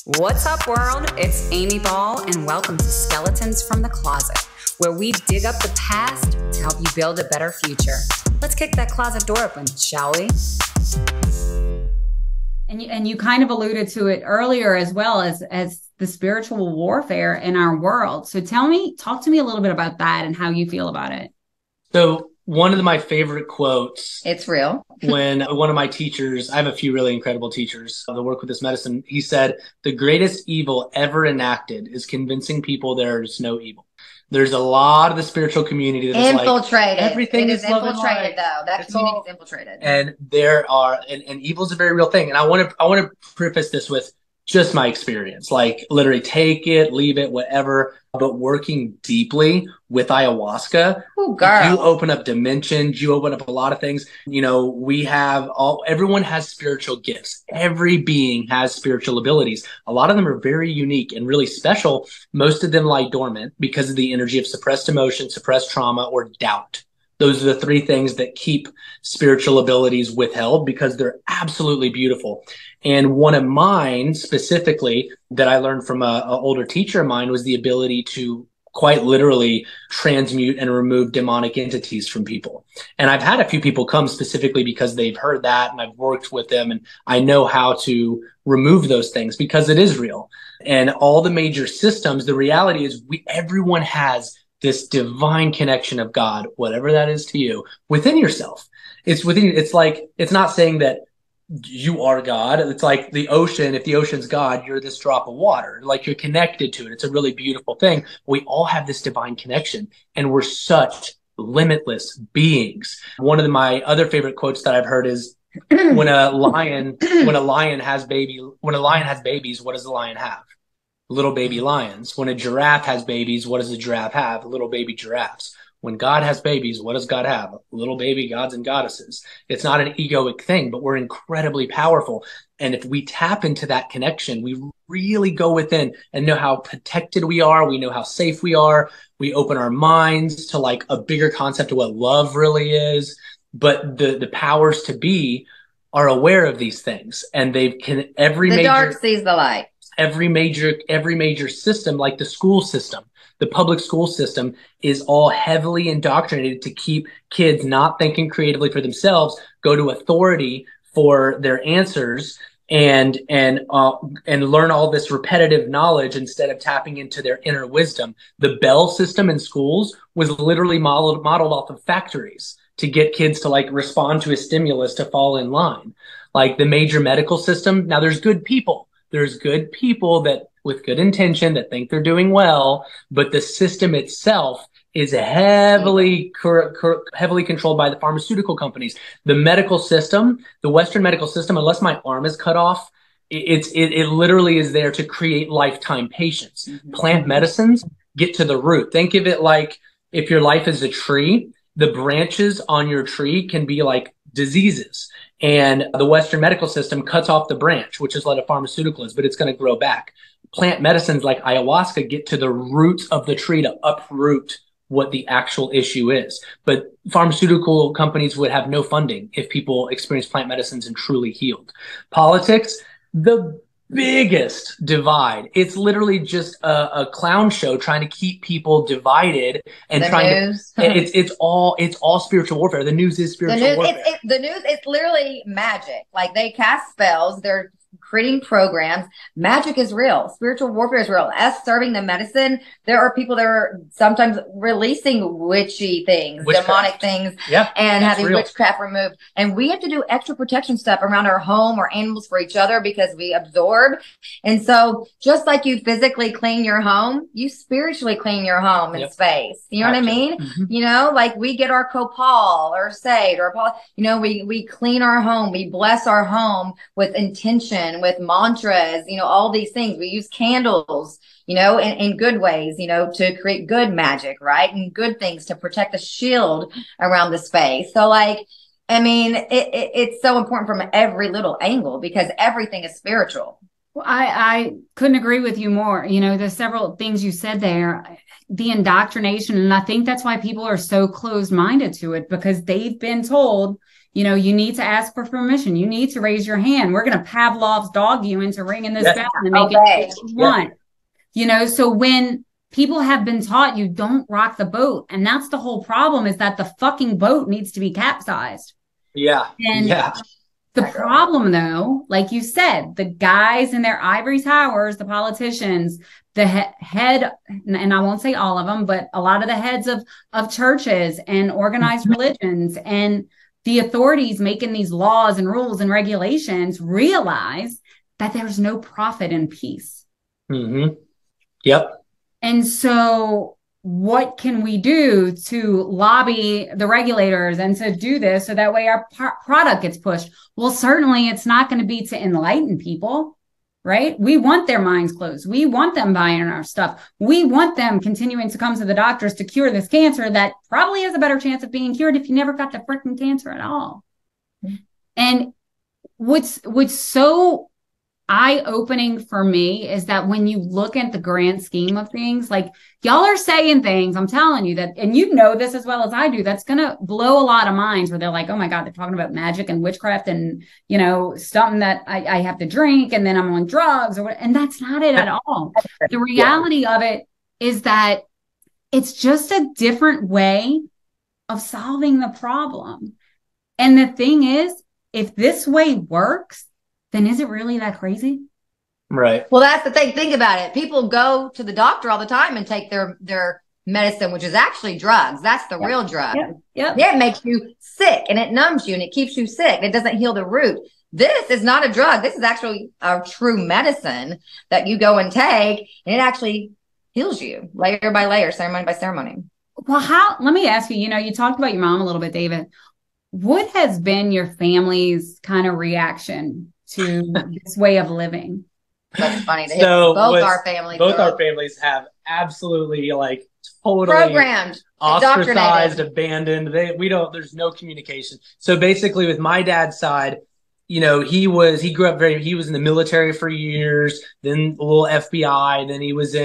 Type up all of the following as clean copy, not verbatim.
What's up, world? It's Amiee Ball, and welcome to Skeletons from the Closet, where we dig up the past to help you build a better future. Let's kick that closet door open, shall we? And you kind of alluded to it earlier, as well as the spiritual warfare in our world. So talk to me a little bit about that and how you feel about it. So one of my favorite quotes, it's real. when one of my teachers, I have a few really incredible teachers that work with this medicine. He said, the greatest evil ever enacted is convincing people there's no evil. There's a lot of the spiritual community that is infiltrated. Like, everything is infiltrated, though. That community is infiltrated. And there are, and evil is a very real thing. And I want to preface this with just my experience, like literally take it, leave it, whatever. But working deeply with ayahuasca, you open up dimensions, you open up a lot of things. You know, everyone has spiritual gifts. Every being has spiritual abilities. A lot of them are very unique and really special. Most of them lie dormant because of the energy of suppressed emotion, suppressed trauma, or doubt. Those are the three things that keep spiritual abilities withheld because they're absolutely beautiful. And one of mine specifically that I learned from an older teacher of mine was the ability to quite literally transmute and remove demonic entities from people. And I've had a few people come specifically because they've heard that, and I've worked with them, and I know how to remove those things because it is real. And all the major systems, the reality is everyone has this divine connection of God, whatever that is to you, within yourself. It's within. It's like, it's not saying that you are God. It's like the ocean. If the ocean's God, you're this drop of water. Like, you're connected to it. It's a really beautiful thing. We all have this divine connection, and we're such limitless beings. One of my other favorite quotes that I've heard is, when a lion has babies, what does the lion have? Little baby lions. When a giraffe has babies, what does a giraffe have? Little baby giraffes. When God has babies, what does God have? Little baby gods and goddesses. It's not an egoic thing, but we're incredibly powerful. And if we tap into that connection, we really go within and know how protected we are. We know how safe we are. We open our minds to like a bigger concept of what love really is. But the powers to be are aware of these things, and the dark sees the light. Every major system, like the school system, the public school system, is all heavily indoctrinated to keep kids not thinking creatively for themselves, go to authority for their answers, and learn all this repetitive knowledge instead of tapping into their inner wisdom. The Bell system in schools was literally modeled off of factories to get kids to like respond to a stimulus to fall in line. Like the major medical system, now there's good people. There's good people that with good intention that think they're doing well, but the system itself is heavily controlled by the pharmaceutical companies. The medical system, the Western medical system, unless my arm is cut off, it literally is there to create lifetime patients. Mm-hmm. Plant medicines get to the root. Think of it like if your life is a tree, the branches on your tree can be like diseases. And the Western medical system cuts off the branch, which is what a pharmaceutical is, but it's going to grow back. Plant medicines like ayahuasca get to the roots of the tree to uproot what the actual issue is. But pharmaceutical companies would have no funding if people experienced plant medicines and truly healed. Politics, the biggest divide. It's literally just a clown show trying to keep people divided and it's all spiritual warfare. The news is spiritual warfare. The news, it's literally magic. Like, they cast spells. They're creating programs. Magic is real. Spiritual warfare is real. Us serving the medicine, there are people that are sometimes releasing witchy things, demonic things, and having witchcraft removed. And we have to do extra protection stuff around our home or animals for each other because we absorb. And so just like you physically clean your home, you spiritually clean your home and space. You know what I mean? Mm-hmm. You know, like we get our copal or sage or we clean our home. We bless our home with intention, with mantras, all these things. We use candles, in good ways, to create good magic, right? And good things to protect the shield around the space. So it's so important from every little angle because everything is spiritual. Well, I couldn't agree with you more. There's several things you said there, the indoctrination. And I think that's why people are so closed-minded to it, because they've been told, You know, you need to ask for permission. You need to raise your hand. We're going to Pavlov's dog you into ringing this bell and make it what you want. You know, so when people have been taught you don't rock the boat, and that's the whole problem, is that the fucking boat needs to be capsized. And the problem, though, like you said, the guys in their ivory towers, the politicians, the head, and I won't say all of them, but a lot of the heads of churches and organized religions and the authorities making these laws and rules and regulations realize that there's no profit in peace. Yep. And so what can we do to lobby the regulators and to do this so that way our product gets pushed? Well, certainly it's not going to be to enlighten people, right? We want their minds closed. We want them buying our stuff. We want them continuing to come to the doctors to cure this cancer that probably has a better chance of being cured if you never got the freaking cancer at all. And what's so eye-opening for me is that when you look at the grand scheme of things, like y'all are saying things, I'm telling you that, and you know this as well as I do, that's going to blow a lot of minds where they're like, oh my God, they're talking about magic and witchcraft and, you know, something that I have to drink and then I'm on drugs or what. And that's not it at all. The reality of it is that it's just a different way of solving the problem. And the thing is, if this way works, then is it really that crazy? Right. Well, that's the thing. Think about it. People go to the doctor all the time and take their medicine, which is actually drugs. That's the real drug. It makes you sick and it numbs you and it keeps you sick. It doesn't heal the root. This is not a drug. This is actually a true medicine that you go and take, and it actually heals you layer by layer, ceremony by ceremony. Well, let me ask you, you know, you talked about your mom a little bit, David. What has been your family's kind of reaction to this way of living? That's funny. So both our families have absolutely like totally programmed, ostracized, abandoned. There's no communication. So basically with my dad's side, you know, he was in the military for years, then a little FBI, then he was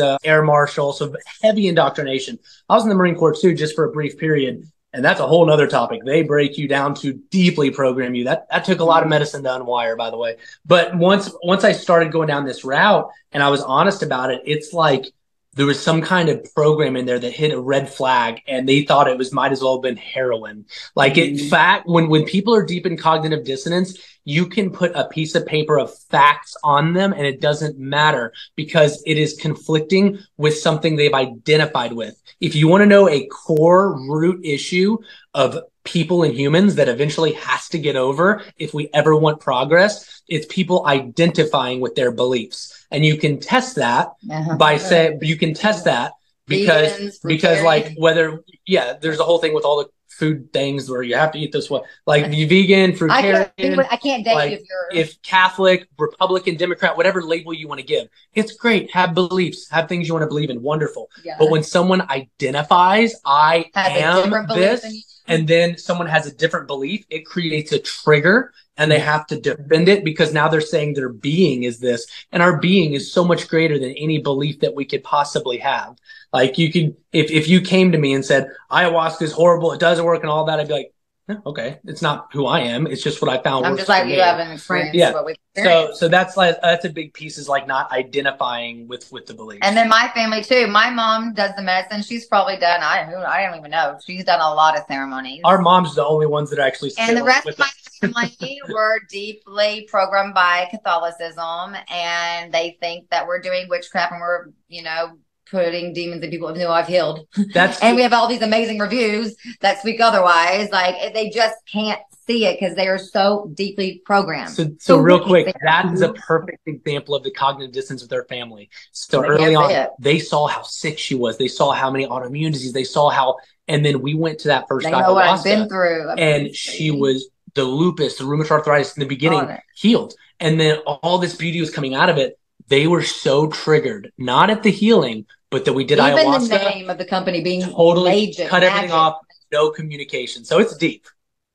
a air marshal. So heavy indoctrination. I was in the Marine Corps too, just for a brief period. And that's a whole nother topic. They break you down to deeply program you. That took a lot of medicine to unwire, by the way. But once I started going down this route and I was honest about it, it's like there was some kind of program in there that hit a red flag and they thought it might as well have been heroin. Like in fact, when people are deep in cognitive dissonance, you can put a piece of paper of facts on them and it doesn't matter because it is conflicting with something they've identified with. If you want to know a core root issue of people and humans that eventually has to get over if we ever want progress, it's people identifying with their beliefs. And you can test that because like there's a whole thing with all the food things where you have to eat this way, like the vegan, fruitarian. I can't date like, you if Catholic, Republican, Democrat, whatever label you want to give. It's great. Have beliefs, have things you want to believe in. Wonderful. Yeah. But when someone identifies, I am this, and then someone has a different belief, it creates a trigger and they have to defend it because now they're saying their being is this. And our being is so much greater than any belief that we could possibly have. Like you could, if you came to me and said, ayahuasca is horrible, it doesn't work and all that, I'd be like, okay, it's not who I am. It's just what I found. I'm just like you haven't experienced what we experienced. So that's a big piece is like not identifying with the belief. And then my family too. My mom does the medicine. She's probably done. I don't even know. She's done a lot of ceremonies. Our mom's the only ones that actually. And the rest of my family were deeply programmed by Catholicism, and they think that we're doing witchcraft and we're putting demons in people who I've healed. And we have all these amazing reviews that speak otherwise. Like they just can't see it because they are so deeply programmed. So real quick, that is a perfect example of the cognitive dissonance with their family. So early on, they saw how sick she was. They saw how many autoimmune diseases. They saw how, and then we went to that first ayahuasca. Know what I've been through. And she was the lupus, the rheumatoid arthritis in the beginning healed. And then all this beauty was coming out of it. They were so triggered, not at the healing, but that we did even ayahuasca. The name of the company being totally cut everything off, no communication. So it's deep.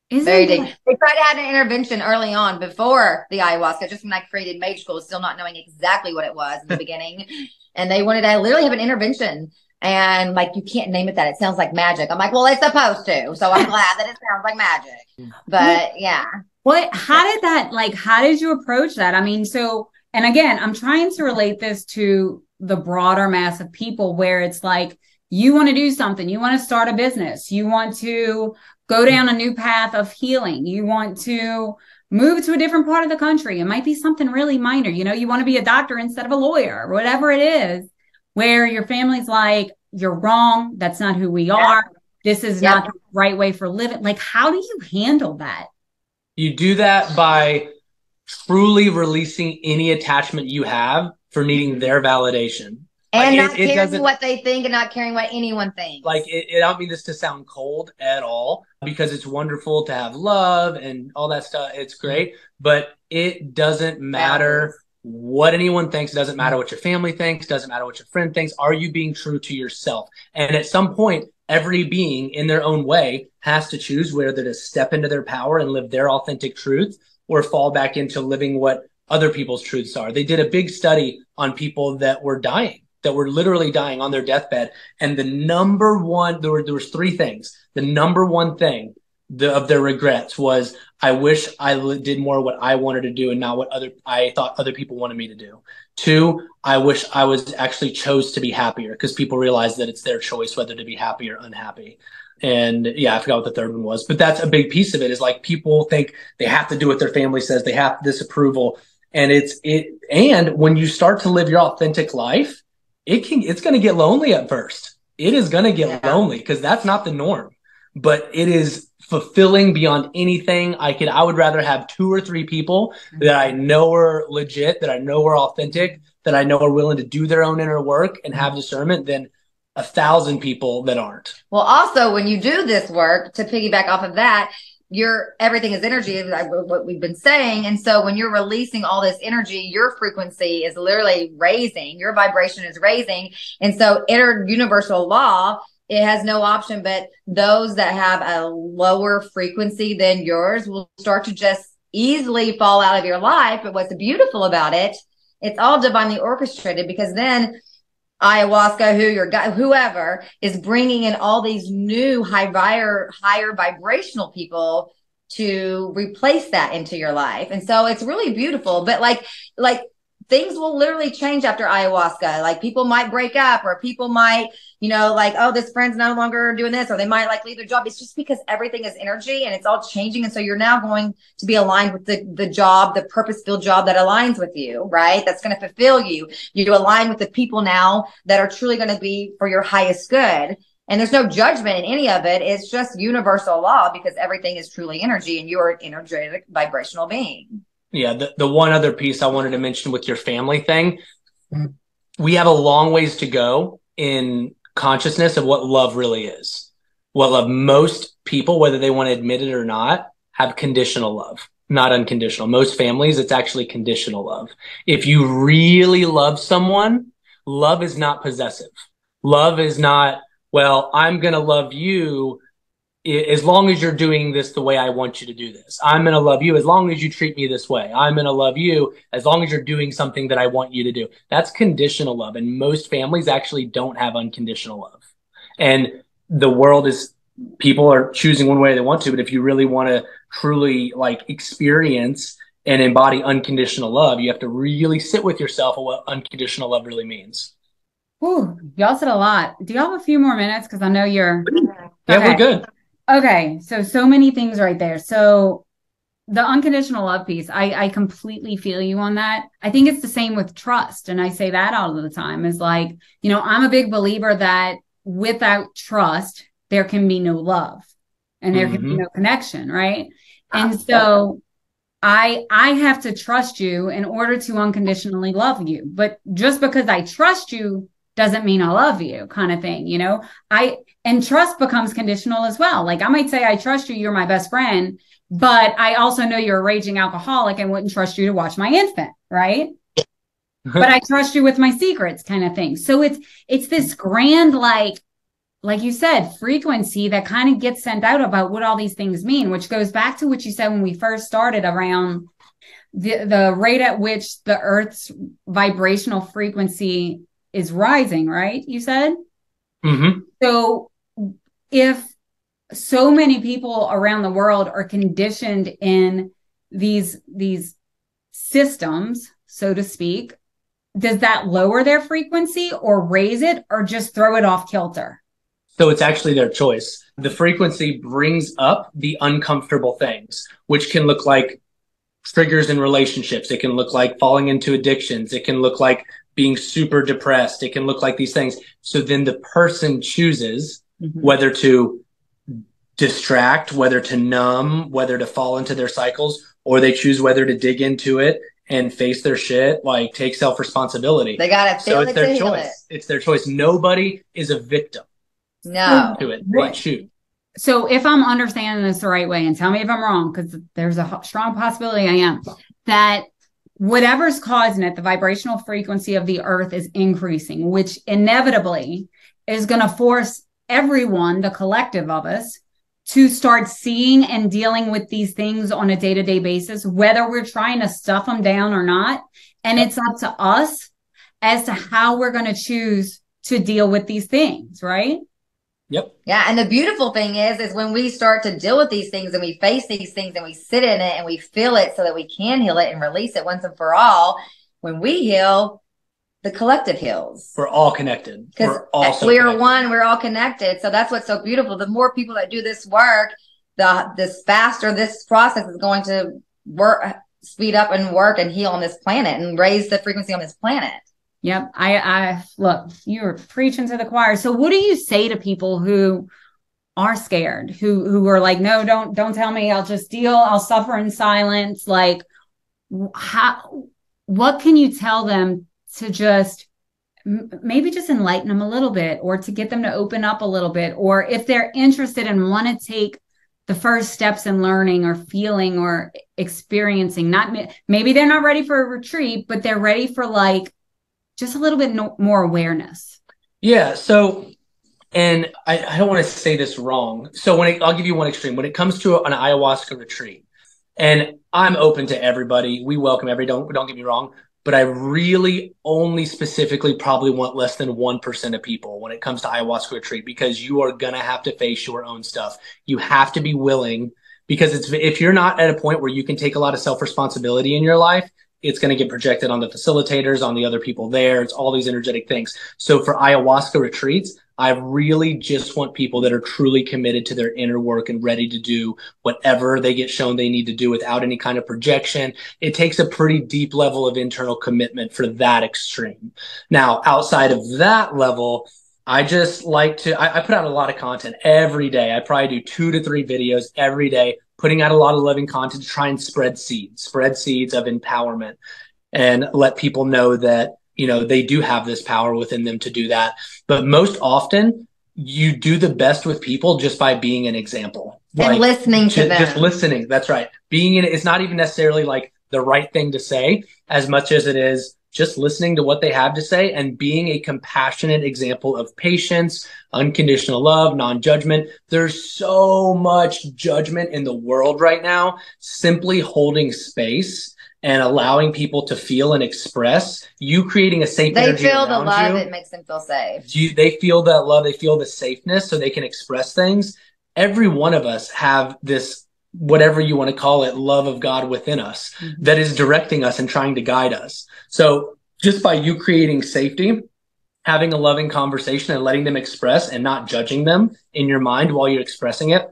Very deep. They tried to have an intervention early on before the ayahuasca, just when I created Mage School, still not knowing exactly what it was in the beginning. And they wanted to literally have an intervention And like, you can't name it that. It sounds like magic. I'm like, well, it's supposed to. So I'm glad that it sounds like magic. But yeah. How did you approach that? I mean, so, and again, I'm trying to relate this to the broader mass of people where it's like, you want to do something, you want to start a business, you want to go down a new path of healing, you want to move to a different part of the country. It might be something really minor. You know, you want to be a doctor instead of a lawyer, or whatever it is, where your family's like, you're wrong. That's not who we are. This is not the right way for living. Like, how do you handle that? You do that by truly releasing any attachment you have for needing their validation. And not caring what they think and not caring what anyone thinks. Like, I don't mean this to sound cold at all, because it's wonderful to have love and all that stuff. It's great, but it doesn't matter what anyone thinks. It doesn't matter what your family thinks. It doesn't matter what your friend thinks. Are you being true to yourself? And at some point, every being in their own way has to choose whether to step into their power and live their authentic truth, or fall back into living what other people's truths are. They did a big study on people that were dying, that were literally dying on their deathbed. And the number one, there was three things. The number one thing of their regrets was, I wish I did more what I wanted to do and not what I thought other people wanted me to do. 2, I wish I was actually chose to be happier, because people realize that it's their choice whether to be happy or unhappy. And yeah, I forgot what the third one was, but that's a big piece of it, is like, people think they have to do what their family says. They have this approval. And and when you start to live your authentic life, it's going to get lonely at first. It is going to get lonely, because that's not the norm, but it is fulfilling beyond anything. I would rather have 2 or 3 people that I know are legit, that I know are authentic, that I know are willing to do their own inner work and have discernment, than 1,000 people that aren't. Well, also, when you do this work, to piggyback off of that, everything is energy, like what we've been saying. And so when you're releasing all this energy, your frequency is literally raising, your vibration is raising. And so universal law, it has no option, but those that have a lower frequency than yours will start to just easily fall out of your life. But what's beautiful about it, it's all divinely orchestrated, because then ayahuasca, whoever is bringing in all these new higher vibrational people to replace that into your life. And so it's really beautiful, but like things will literally change after ayahuasca. Like, people might break up, or people might, like, oh, this friend's no longer doing this, or they might like leave their job. It's just because everything is energy and it's all changing. And so you're now going to be aligned with the job, the purpose-filled job that aligns with you, right? That's going to fulfill you. You align with the people now that are truly going to be for your highest good. And there's no judgment in any of it. It's just universal law, because everything is truly energy, and you're an energetic vibrational being. Yeah. The one other piece I wanted to mention with your family thing, we have a long ways to go in consciousness of what love really is. What love, most people, whether they want to admit it or not, have conditional love, not unconditional. Most families, it's actually conditional love. If you really love someone, love is not possessive. Love is not, well, I'm going to love you as long as you're doing this the way I want you to do this. I'm going to love you as long as you treat me this way. I'm going to love you as long as you're doing something that I want you to do. That's conditional love. And most families actually don't have unconditional love. And the world is, people are choosing one way they want to. But if you really want to truly like experience and embody unconditional love, you have to really sit with yourself on what unconditional love really means. Ooh, y'all said a lot. Do y'all have a few more minutes? Because I know you're... Yeah, we're good. Okay, so many things right there. So the unconditional love piece, I completely feel you on that. I think it's the same with trust. And I say that all of the time, is like, I'm a big believer that without trust, there can be no love and there can be no connection, right? And so I have to trust you in order to unconditionally love you. But just because I trust you doesn't mean I love you, kind of thing, and trust becomes conditional as well. Like, I might say, I trust you, you're my best friend, but I also know you're a raging alcoholic and wouldn't trust you to watch my infant, right? But I trust you with my secrets, kind of thing. So it's this grand, like you said, frequency that kind of gets sent out about what all these things mean, which goes back to what you said when we first started around the rate at which the Earth's vibrational frequency is rising, right? You said? So if so many people around the world are conditioned in these systems, so to speak, does that lower their frequency or raise it or just throw it off kilter? So it's actually their choice. The frequency brings up the uncomfortable things, which can look like triggers in relationships. It can look like falling into addictions. It can look like being super depressed. It can look like these things. So then the person chooses whether to distract, whether to numb, whether to fall into their cycles, or they choose whether to dig into it and face their shit, like take self-responsibility. They got to feel it to heal it. It's their choice. Nobody is a victim. No. To it. They choose. So if I'm understanding this the right way, and tell me if I'm wrong, because there's a strong possibility I am, that whatever's causing it, the vibrational frequency of the earth is increasing, which inevitably is going to force everyone, the collective of us, to start seeing and dealing with these things on a day-to-day basis, whether we're trying to stuff them down or not. And it's up to us as to how we're going to choose to deal with these things, right? Yep. Yeah. And the beautiful thing is when we start to deal with these things and we face these things and we sit in it and we feel it so that we can heal it and release it once and for all, when we heal, the collective heals. We're all connected. Because we're one, we're all connected. So that's what's so beautiful. The more people that do this work, this faster this process is going to work, speed up and work and heal on this planet and raise the frequency on this planet. Yep. I look, you're preaching to the choir. So what do you say to people who are scared, who are like, no, don't tell me, I'll just deal, I'll suffer in silence. Like what can you tell them to just maybe just enlighten them a little bit, or to get them to open up a little bit, or if they're interested and want to take the first steps in learning or feeling or experiencing, maybe they're not ready for a retreat, but they're ready for like just a little bit more awareness. Yeah. So, and I don't want to say this wrong. So I'll give you one extreme. When it comes to an ayahuasca retreat, and I'm open to everybody, we welcome everybody, don't get me wrong, but I really only specifically probably want less than 1% of people when it comes to ayahuasca retreat, because you are going to have to face your own stuff. You have to be willing, because if you're not at a point where you can take a lot of self-responsibility in your life, it's going to get projected on the facilitators, on the other people there. It's all these energetic things. So for ayahuasca retreats, I really just want people that are truly committed to their inner work and ready to do whatever they get shown they need to do without any kind of projection. It takes a pretty deep level of internal commitment for that extreme. Now, outside of that level, I just like to, I put out a lot of content every day. I probably do 2 to 3 videos every day, putting out a lot of loving content to try and spread seeds of empowerment and let people know that, you know, they do have this power within them to do that. But most often you do the best with people just by being an example. And listening to them. Just listening. That's right. Being in it is not even necessarily like the right thing to say as much as it is just listening to what they have to say and being a compassionate example of patience, unconditional love, non-judgment. There's so much judgment in the world right now. Simply holding space and allowing people to feel and express, you creating a safe energy around you. They feel the love, it makes them feel safe. They feel that love, they feel the safeness so they can express things. Every one of us have this, whatever you want to call it, love of God within us that is directing us and trying to guide us. So just by you creating safety, having a loving conversation and letting them express and not judging them in your mind while you're expressing it,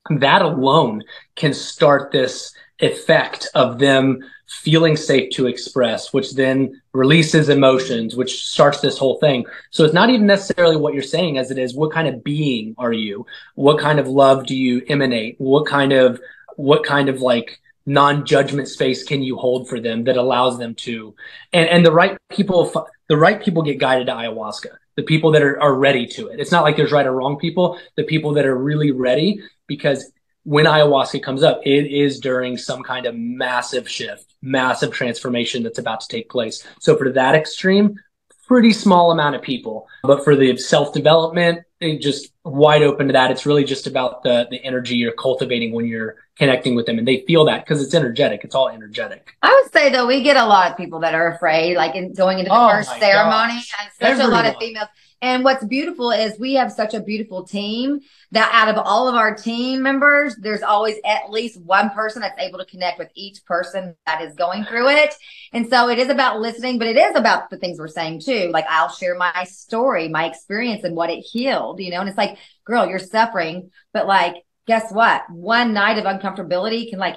that alone can start this effect of them feeling safe to express, which then releases emotions, which starts this whole thing. So it's not even necessarily what you're saying as it is, what kind of being are you? What kind of love do you emanate? What kind of like non-judgment space can you hold for them that allows them to, and the right people get guided to ayahuasca, the people that are ready to it. It's not like there's right or wrong people, the people that are really ready, because when ayahuasca comes up, it is during some kind of massive shift, massive transformation that's about to take place. So for that extreme, pretty small amount of people, but for the self-development, just wide open to that. It's really just about the energy you're cultivating when you're connecting with them, and they feel that because it's energetic. It's all energetic. I would say though, we get a lot of people that are afraid, like going into the first ceremony, and especially a lot of females. And what's beautiful is we have such a beautiful team that out of all of our team members, there's always at least one person that's able to connect with each person that is going through it. And so it is about listening, but it is about the things we're saying too. Like I'll share my story, my experience and what it healed, you know, and it's like, girl, you're suffering, but like, guess what? One night of uncomfortability can like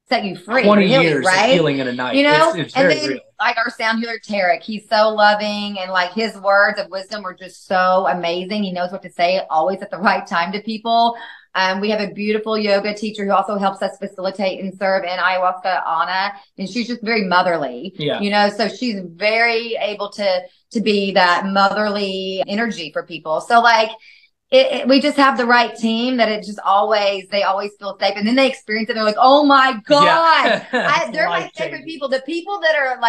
set you free. 20 healing, years right? of healing in a night. You know, it's and very then real. like our sound healer, Tarek, he's so loving and like his words of wisdom were just so amazing. He knows what to say always at the right time to people. We have a beautiful yoga teacher who also helps us facilitate and serve in ayahuasca, Anna, and she's just very motherly, you know, so she's very able to be that motherly energy for people. So like, we just have the right team that it just they always feel safe. And then they experience it. And they're like, oh my God, they're my favorite people. The people that are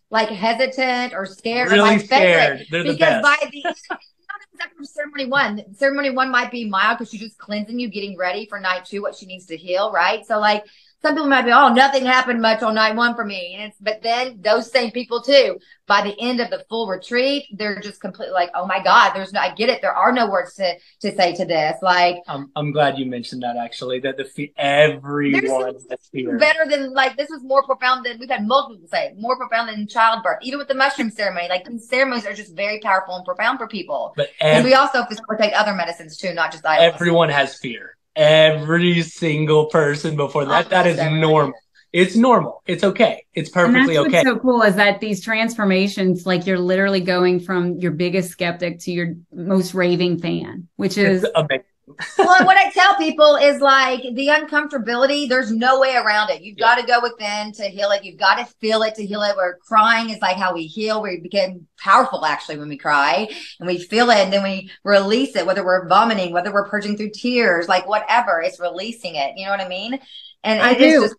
like hesitant or scared really are my favorite. They're the because best. by the end, after ceremony one might be mild because she's just cleansing you, getting ready for night 2, what she needs to heal. Right. So like, some people might be, oh, nothing happened much on night 1 for me. But then those same people too, by the end of the full retreat, they're just completely like, oh my God, I get it. There are no words to say to this. Like, I'm glad you mentioned that actually, that everyone has fear. Better than like, this was more profound than we've had multiple people say, more profound than childbirth, even with the mushroom ceremony. Like these ceremonies are just very powerful and profound for people. But and we also facilitate other medicines too, not just ayahuasca. Everyone has fear. Every single person before that is normal. It's normal. It's okay. It's perfectly okay. What's so cool is that these transformations, like you're literally going from your biggest skeptic to your most raving fan, which is amazing. Well, what I tell people is like the uncomfortability, there's no way around it. You've got to go within to heal it. You've got to feel it to heal it. Where crying is like how we heal. We become powerful actually when we cry and we feel it and then we release it, whether we're vomiting, whether we're purging through tears, like whatever, it's releasing it. You know what I mean? And I do. Just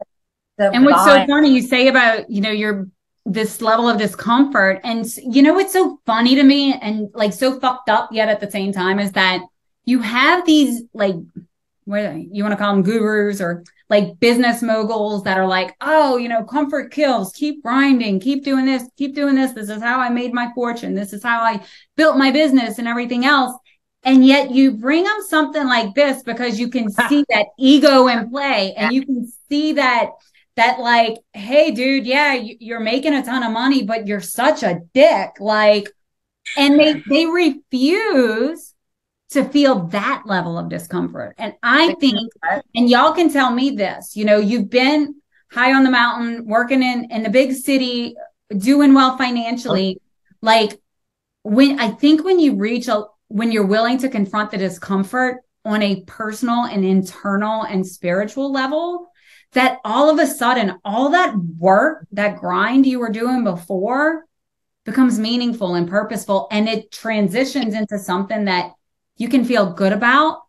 and what's so funny you say about, you know, this level of discomfort, and you know, what's so funny to me and like so fucked up yet at the same time is that you have these, like, what you want to call them, gurus or like business moguls that are like, oh, you know, comfort kills, keep grinding, keep doing this. This is how I made my fortune. This is how I built my business and everything else. And yet you bring them something like this because you can see that ego in play and you can see that like, hey, dude, yeah, you're making a ton of money, but you're such a dick. Like, and they refuse to feel that level of discomfort. And I think, and y'all can tell me this, you know, you've been high on the mountain, working in the big city, doing well financially. Like when you're willing to confront the discomfort on a personal and internal and spiritual level, that all of a sudden, all that work, that grind you were doing before becomes meaningful and purposeful. And it transitions into something that you can feel good about.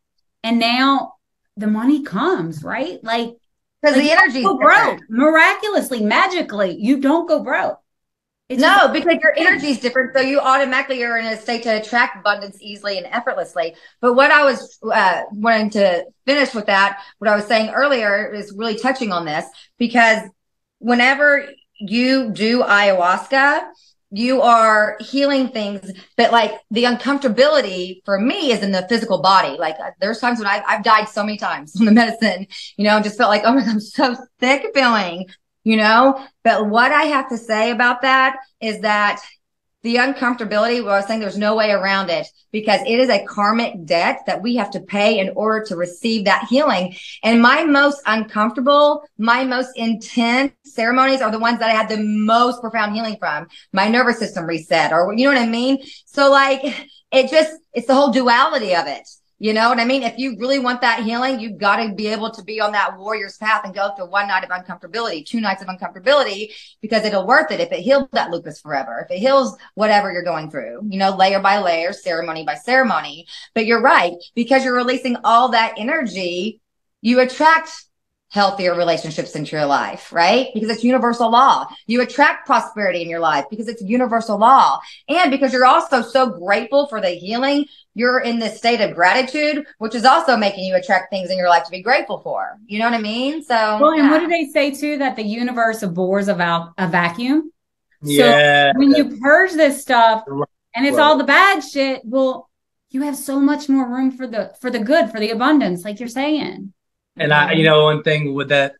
And now the money comes, right? Like, because the energy go broke miraculously, magically, you don't go broke. Because your energy is different. So you automatically are in a state to attract abundance easily and effortlessly. But what I was wanting to finish with that, what I was saying earlier is really touching on this, because whenever you do ayahuasca, you are healing things, but like the uncomfortability for me is in the physical body. Like there's times when I've died so many times from the medicine, you know, just felt like, oh my God, I'm so sick feeling, you know. But what I have to say about that is that the uncomfortability, what I was saying, there's no way around it, because it is a karmic debt that we have to pay in order to receive that healing. And my most uncomfortable, my most intense ceremonies are the ones that I had the most profound healing from. My nervous system reset, or you know what I mean? So like, it's the whole duality of it. You know what I mean? If you really want that healing, you've got to be able to be on that warrior's path and go through one night of uncomfortability, 2 nights of uncomfortability, because it'll worth it if it heals that lupus forever, if it heals whatever you're going through, you know, layer by layer, ceremony by ceremony. But you're right, because you're releasing all that energy, you attract healthier relationships into your life, right? Because it's universal law. You attract prosperity in your life because it's universal law. And because you're also so grateful for the healing, you're in this state of gratitude, which is also making you attract things in your life to be grateful for. You know what I mean? So, well, and what do they say too? That the universe abhors a vacuum. Yeah. So when you purge this stuff, And it's all the bad shit. Well, you have so much more room for the good, for the abundance, like you're saying. And one thing with that,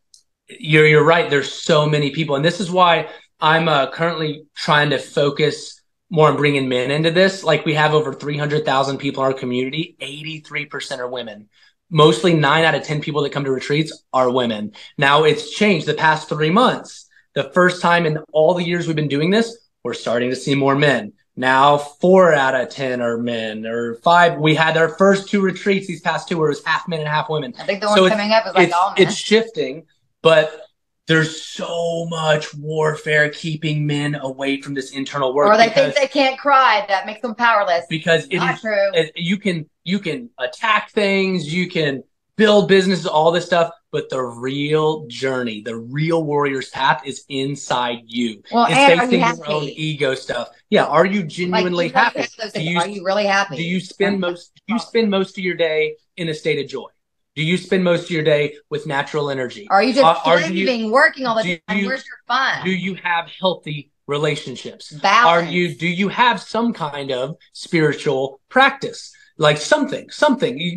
you're right. There's so many people, and this is why I'm currently trying to focus more on bringing men into this. Like, we have over 300,000 people in our community. 83% are women. Mostly 9 out of 10 people that come to retreats are women. Now, it's changed the past 3 months. The first time in all the years we've been doing this, we're starting to see more men. Now 4 out of 10 are men, or 5. We had our first 2 retreats these past 2 where it was half men and half women. I think the one coming up is like all men. It's shifting, but there's so much warfare keeping men away from this internal work. Or they think they can't cry. That makes them powerless. Because you can attack things, you can build businesses, all this stuff, but the real journey, the real warrior's path is inside you. Well, it's and facing your own ego stuff. Yeah, are you genuinely happy? Are you really happy? Do you spend most of your day in a state of joy? Do you spend most of your day with natural energy? Are you just working all the time? Where's your fun? Do you have healthy relationships? Balance. Do you have some kind of spiritual practice? Like something,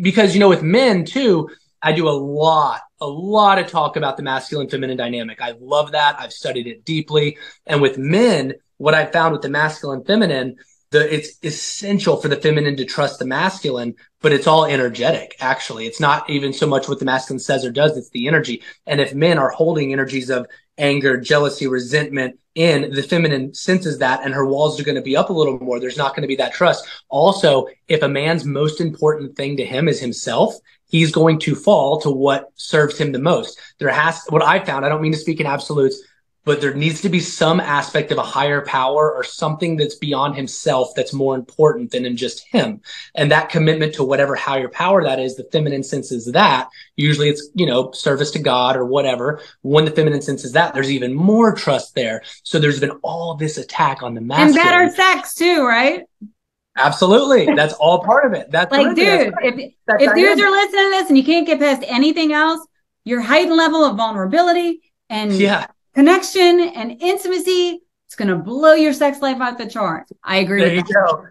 because, with men too, I do a lot of talk about the masculine feminine dynamic. I love that. I've studied it deeply. And with men, what I found with the masculine feminine, it's essential for the feminine to trust the masculine, but it's all energetic. Actually, it's not even so much what the masculine says or does. It's the energy. And if men are holding energies of anger, jealousy, resentment in, the feminine senses that, and her walls are going to be up a little more. There's not going to be that trust. Also, if a man's most important thing to him is himself, he's going to fall to what serves him the most. What I found, I don't mean to speak in absolutes, but there needs to be some aspect of a higher power or something that's beyond himself that's more important than in just him. And that commitment to whatever higher power that is, the feminine senses that. Usually it's, service to God or whatever. When the feminine senses that, there's even more trust there. So there's been all this attack on the masculine. And better sex too, right? Absolutely. That's all part of it. That's like, dude, if dudes are listening to this and you can't get past anything else, your heightened level of vulnerability and connection and intimacy, it's going to blow your sex life out the charts. I agree with that. There you go.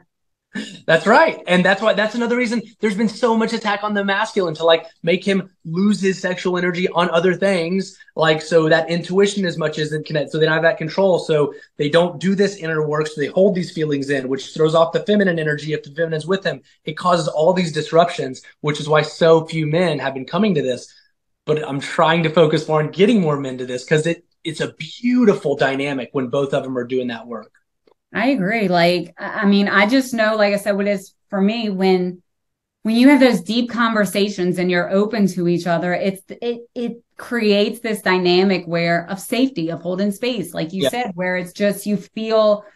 That's right. And that's another reason there's been so much attack on the masculine, to make him lose his sexual energy on other things. So that intuition as much isn't connected. So they don't have that control. So they don't do this inner work. So they hold these feelings in, which throws off the feminine energy. If the feminine's with him, it causes all these disruptions, which is why so few men have been coming to this. But I'm trying to focus more on getting more men to this, because it's a beautiful dynamic when both of them are doing that work. I agree. I just know, like I said, what is for me, when you have those deep conversations and you're open to each other, it creates this dynamic of safety, of holding space, like you said, where it's just, you feel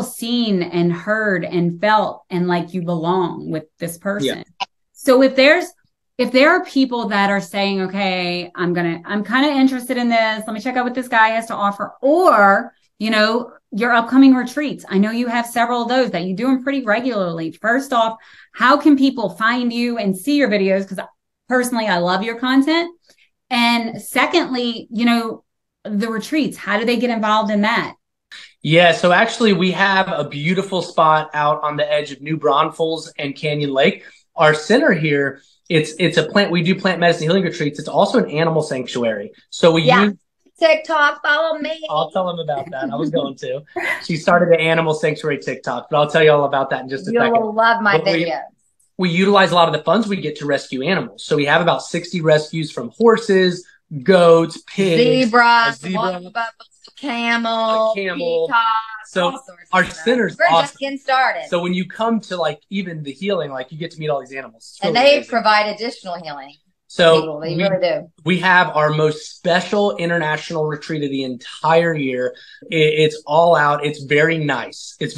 seen and heard and felt, and like you belong with this person. Yeah. So if there are people that are saying, okay, I'm kind of interested in this, let me check out what this guy has to offer, or, your upcoming retreats. I know you have several of those that you do them pretty regularly. First off, how can people find you and see your videos? Because personally, I love your content. And secondly, the retreats, how do they get involved in that? Yeah, so actually we have a beautiful spot out on the edge of New Braunfels and Canyon Lake. Our center here, it's a plant. We do plant medicine healing retreats. It's also an animal sanctuary. So we use TikTok, follow me. I'll tell them about that. I was going to. She started an animal sanctuary TikTok, but I'll tell you all about that in just a second. You'll love my videos. We utilize a lot of the funds we get to rescue animals. So we have about 60 rescues from horses, goats, pigs, zebra, camel, peacock. So our center's We're awesome. Just getting started. So when you come to even the healing, you get to meet all these animals. And they provide additional healing. So they really do. We have our most special international retreat of the entire year. It's all out. It's very nice. It's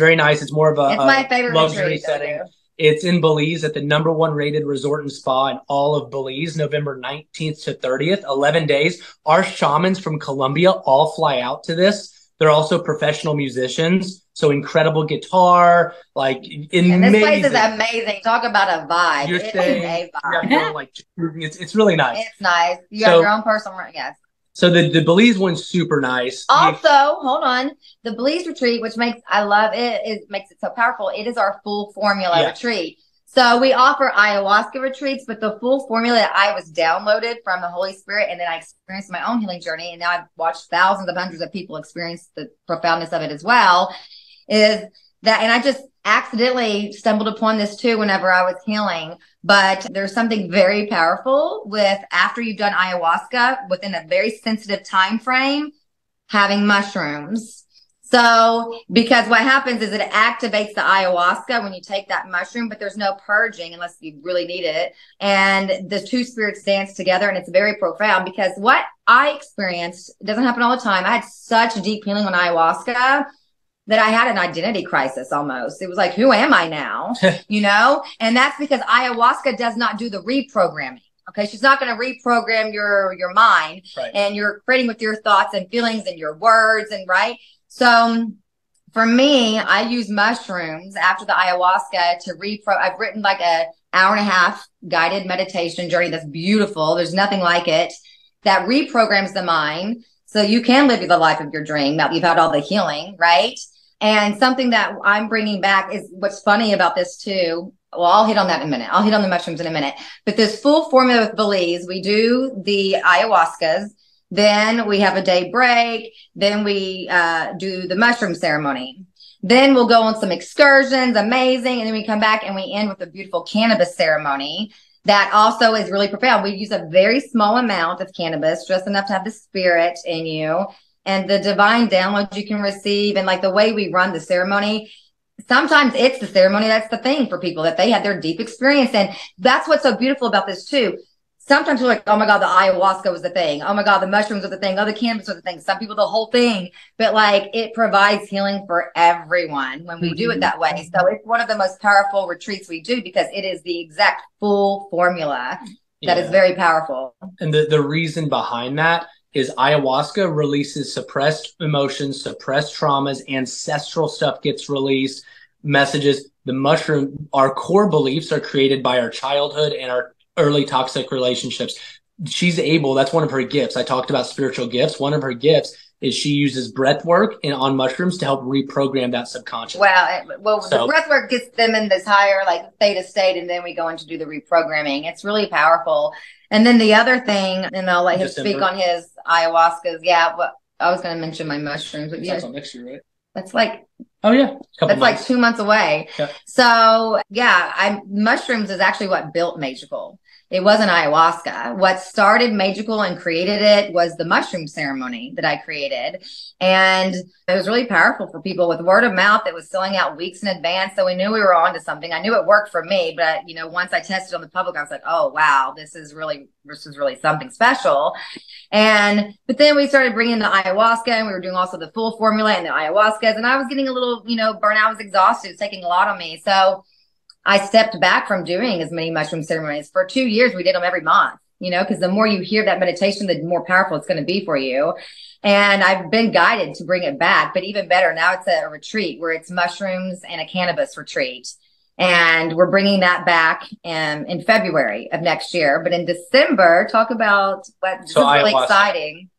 more of it's my favorite luxury retreat, setting. It's in Belize at the #1 rated resort and spa in all of Belize, November 19th to 30th, 11 days. Our shamans from Colombia all fly out to this. They're also professional musicians. So incredible guitar, amazing. And this place is amazing. Talk about a vibe. It's really nice. It's nice. You have your own personal, yes. So the Belize one's super nice. Also, hold on. The Belize retreat, which I love it, makes it so powerful. It is our full formula retreat. So we offer ayahuasca retreats, but the full formula that I was downloaded from the Holy Spirit, and then I experienced my own healing journey, and now I've watched thousands of hundreds of people experience the profoundness of it as well, is that, and I just accidentally stumbled upon this too whenever I was healing, but there's something very powerful with, after you've done ayahuasca, within a very sensitive time frame, having mushrooms. So, because what happens is it activates the ayahuasca when you take that mushroom, but there's no purging unless you really need it. And the two spirits dance together, and it's very profound, because what I experienced, it doesn't happen all the time. I had such deep healing on ayahuasca that I had an identity crisis almost. It was like, who am I now? You know? And that's because ayahuasca does not do the reprogramming. Okay. She's not going to reprogram your mind, and you're creating with your thoughts and feelings and your words, and right. So for me, I use mushrooms after the ayahuasca to I've written like a hour-and-a-half guided meditation journey that's beautiful. There's nothing like it, that reprograms the mind so you can live the life of your dream. Now you've had all the healing, right? And something that I'm bringing back is what's funny about this too. Well, I'll hit on that in a minute. I'll hit on the mushrooms in a minute. But this full formula with Belize, we do the ayahuascas. Then we have a day break. Then we do the mushroom ceremony. Then we'll go on some excursions, amazing. And then we come back and we end with a beautiful cannabis ceremony that also is really profound. We use a very small amount of cannabis, just enough to have the spirit in you and the divine downloads you can receive. And like the way we run the ceremony, sometimes it's the ceremony that's the thing for people, that they had their deep experience. And that's what's so beautiful about this too. Sometimes we're like, oh my God, the ayahuasca was the thing. Oh my God, the mushrooms are the thing. Oh, the cannabis was the thing. Some people, the whole thing. But like, it provides healing for everyone when we do it that way. So it's one of the most powerful retreats we do, because it is the exact full formula that is very powerful. And the reason behind that is ayahuasca releases suppressed emotions, suppressed traumas, ancestral stuff gets released, messages. The mushroom, our core beliefs are created by our childhood and our early toxic relationships. She's able, that's one of her gifts. I talked about spiritual gifts. One of her gifts is she uses breath work on mushrooms to help reprogram that subconscious. Well, the breath work gets them in this higher like theta state, and then we go in to do the reprogramming. It's really powerful. And then the other thing, and I'll let him speak on his ayahuascas. Yeah, but I was going to mention my mushrooms. But that's next year, right? That's like, that's like 2 months away. Yeah. So mushrooms is actually what built Magical. It wasn't ayahuasca. What started Magical and created it was the mushroom ceremony that I created. And it was really powerful for people with word of mouth. It was selling out weeks in advance. So we knew we were onto something. I knew it worked for me, but you know, once I tested on the public, I was like, oh, wow, this is really something special. But then we started bringing the ayahuasca, and we were doing also the full formula and the ayahuascas. And I was getting a little, burnout. I was exhausted. It was taking a lot on me. So I stepped back from doing as many mushroom ceremonies. For 2 years, we did them every month, because the more you hear that meditation, the more powerful it's going to be for you. And I've been guided to bring it back, but even better, now it's a retreat where it's mushrooms and a cannabis retreat. And we're bringing that back in February of next year. But in December, talk about this is really exciting.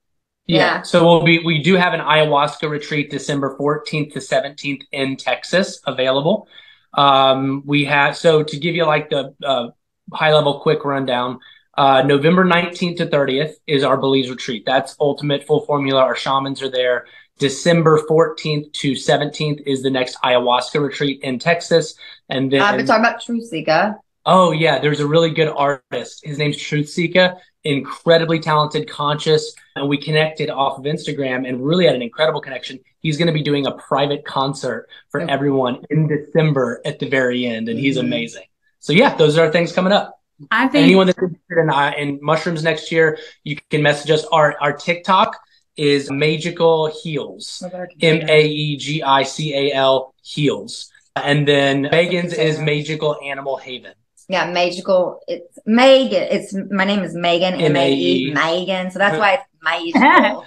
Yeah. So we do have an ayahuasca retreat December 14th to 17th in Texas available. So to give you like the high level quick rundown, November 19th to 30th is our Belize retreat. That's ultimate full formula. Our shamans are there. December 14th to 17th is the next ayahuasca retreat in Texas. And then I've been talking about Truthseeker. Oh yeah, there's a really good artist. His name's Truthseeker, incredibly talented, conscious, and we connected off of Instagram and really had an incredible connection. He's going to be doing a private concert for everyone in December at the very end, and he's amazing. So yeah, those are our things coming up. I think anyone that's interested in mushrooms next year, you can message us. Our TikTok is Magical Heals, Maegical Heals, and then Maegan's is Magical Animal Haven. Yeah, Magical. It's Maegan. My name is Maegan, M-A-E, Maegan. So that's why it's Magical.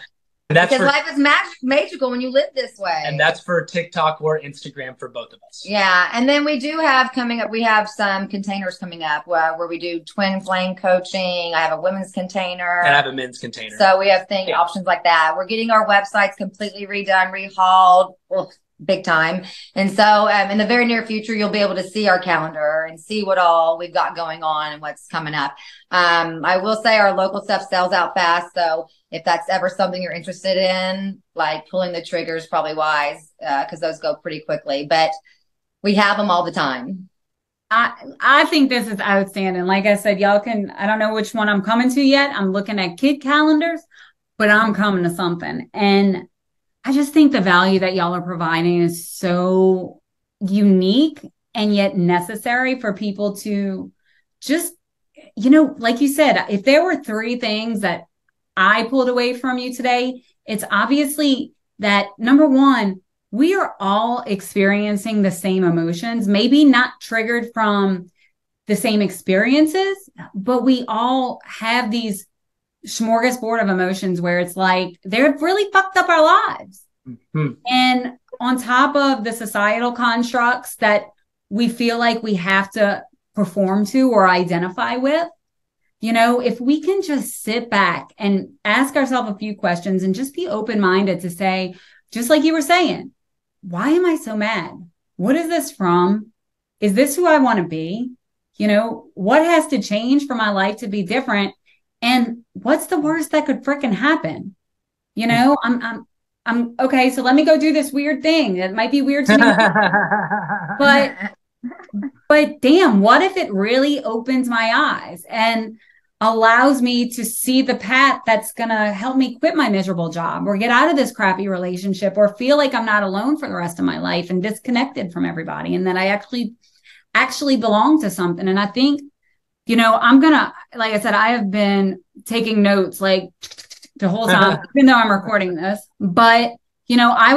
Because life is magical when you live this way. And that's for TikTok or Instagram for both of us. Yeah. And then we do have coming up, we have some containers coming up where we do twin flame coaching. I have a women's container. And I have a men's container. So we have options like that. We're getting our websites completely redone, rehauled. Big time. And so in the very near future, you'll be able to see our calendar and see what all we've got going on and what's coming up. I will say our local stuff sells out fast. So if that's ever something you're interested in, like pulling the trigger is probably wise because those go pretty quickly, but we have them all the time. I think this is outstanding. Like I said, y'all I don't know which one I'm coming to yet. I'm looking at kid calendars, but I'm coming to something. And I just think the value that y'all are providing is so unique and yet necessary for people to just, like you said, if there were 3 things that I pulled away from you today, it's obviously that number 1, we are all experiencing the same emotions, maybe not triggered from the same experiences, but we all have these smorgasbord of emotions where it's like they've really fucked up our lives. Mm-hmm. And on top of the societal constructs that we feel like we have to perform to or identify with, if we can just sit back and ask ourselves a few questions and just be open-minded to say, just like you were saying, why am I so mad? What is this from? Is this who I want to be? What has to change for my life to be different? And what's the worst that could frickin' happen? I'm okay. So let me go do this weird thing. It might be weird to me, but damn, what if it really opens my eyes and allows me to see the path that's going to help me quit my miserable job or get out of this crappy relationship or feel like I'm not alone for the rest of my life and disconnected from everybody. And that I actually belong to something. And I think, I'm going to, like I said, I have been taking notes like the whole time, even though I'm recording this, but, I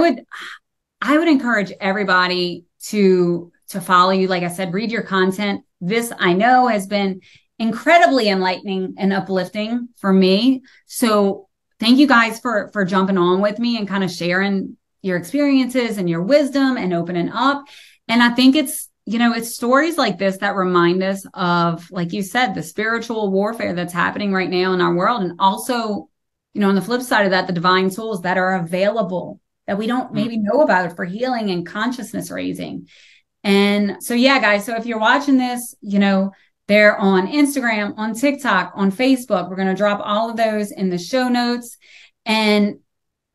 would encourage everybody to follow you. Like I said, read your content. This I know has been incredibly enlightening and uplifting for me. So thank you guys for jumping on with me and kind of sharing your experiences and your wisdom and opening up. And I think it's stories like this that remind us of, like you said, the spiritual warfare that's happening right now in our world. And also, on the flip side of that, the divine tools that are available that we don't maybe know about for healing and consciousness raising. And so, yeah, guys, so if you're watching this, they're on Instagram, on TikTok, on Facebook. We're going to drop all of those in the show notes. And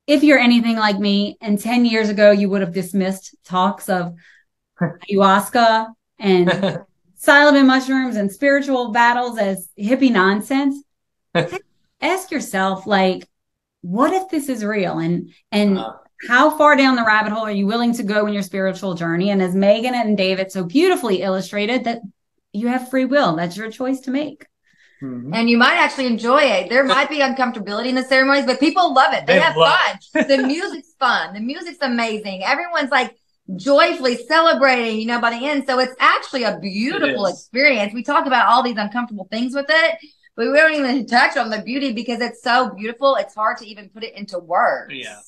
if you're anything like me, and 10 years ago, you would have dismissed talks of ayahuasca and psilocybin mushrooms and spiritual battles as hippie nonsense, ask yourself, like, what if this is real? And how far down the rabbit hole are you willing to go in your spiritual journey? And as Maegan and David so beautifully illustrated, that you have free will. That's your choice to make. Mm-hmm. And you might actually enjoy it. There might be uncomfortability in the ceremonies, but people love it. They have fun. The music's fun. The music's amazing. Everyone's like joyfully celebrating, by the end. So it's actually a beautiful experience. We talk about all these uncomfortable things with it, but we don't even touch on the beauty because it's so beautiful. It's hard to even put it into words. Yeah.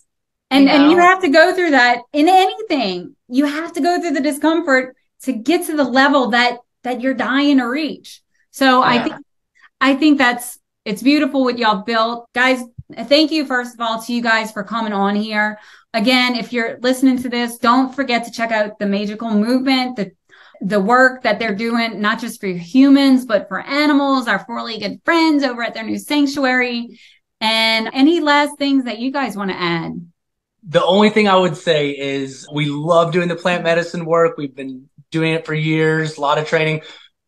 And you have to go through that in anything. You have to go through the discomfort to get to the level that you're dying to reach. So I think it's beautiful what y'all built. Guys, thank you, first of all, to you guys for coming on here. Again, if you're listening to this, don't forget to check out the Magical Movement, the work that they're doing, not just for humans, but for animals, our four-legged friends over at their new sanctuary. And any last things that you guys want to add? The only thing I would say is we love doing the plant medicine work. We've been doing it for years, a lot of training.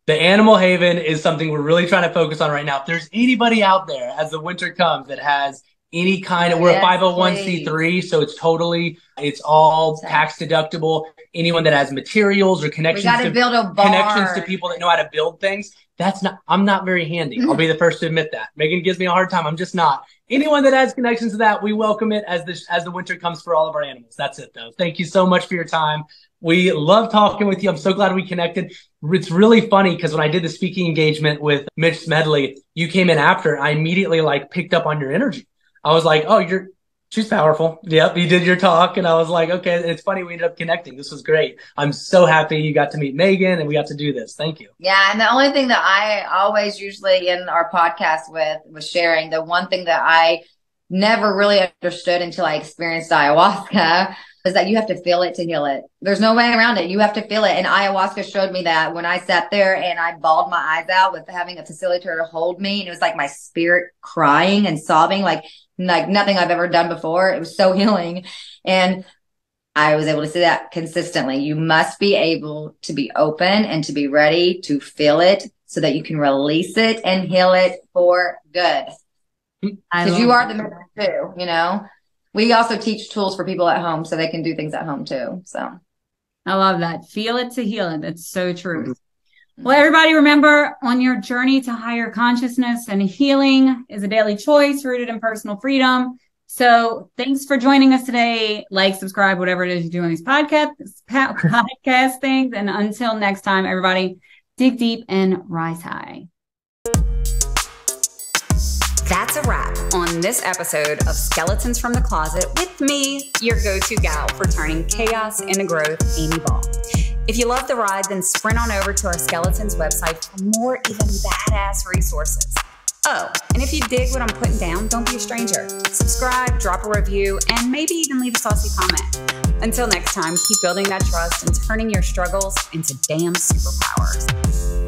The Animal Haven is something we're really trying to focus on right now. If there's anybody out there as the winter comes that has any kind of, we're a 501c3, so it's all tax deductible. Anyone that has materials or connections to people that know how to build things, I'm not very handy. I'll be the first to admit that. Maegan gives me a hard time. I'm just not. Anyone that has connections to that, we welcome it as the winter comes for all of our animals. That's it, though. Thank you so much for your time. We love talking with you. I'm so glad we connected. It's really funny because when I did the speaking engagement with Mitch Smedley, you came in after. I immediately picked up on your energy. I was like, oh, you're She's powerful. Yep, you did your talk, and I was like, okay, it's funny we ended up connecting. This was great. I'm so happy you got to meet Maegan and we got to do this. Thank you. Yeah, and the only thing that I always usually in our podcast with was sharing, the one thing that I never really understood until I experienced ayahuasca is that you have to feel it to heal it. There's no way around it. You have to feel it. And ayahuasca showed me that when I sat there and I bawled my eyes out with having a facilitator to hold me, and it was like my spirit crying and sobbing like nothing I've ever done before. It was so healing. And I was able to see that consistently. You must be able to be open and to be ready to feel it so that you can release it and heal it for good. Because you are the mirror too, you know. We also teach tools for people at home so they can do things at home too. So I love that. Feel it to heal it. That's so true. Well, everybody, remember, on your journey to higher consciousness and healing is a daily choice rooted in personal freedom. So thanks for joining us today. Like, subscribe, whatever it is you do on these podcast things. And until next time, everybody, dig deep and rise high. That's a wrap on this episode of Skeletons from the Closet with me, your go-to gal for turning chaos into growth, Amiee Ball. If you love the ride, then sprint on over to our Skeletons website for more even badass resources. Oh, and if you dig what I'm putting down, don't be a stranger. Subscribe, drop a review, and maybe even leave a saucy comment. Until next time, keep building that trust and turning your struggles into damn superpowers.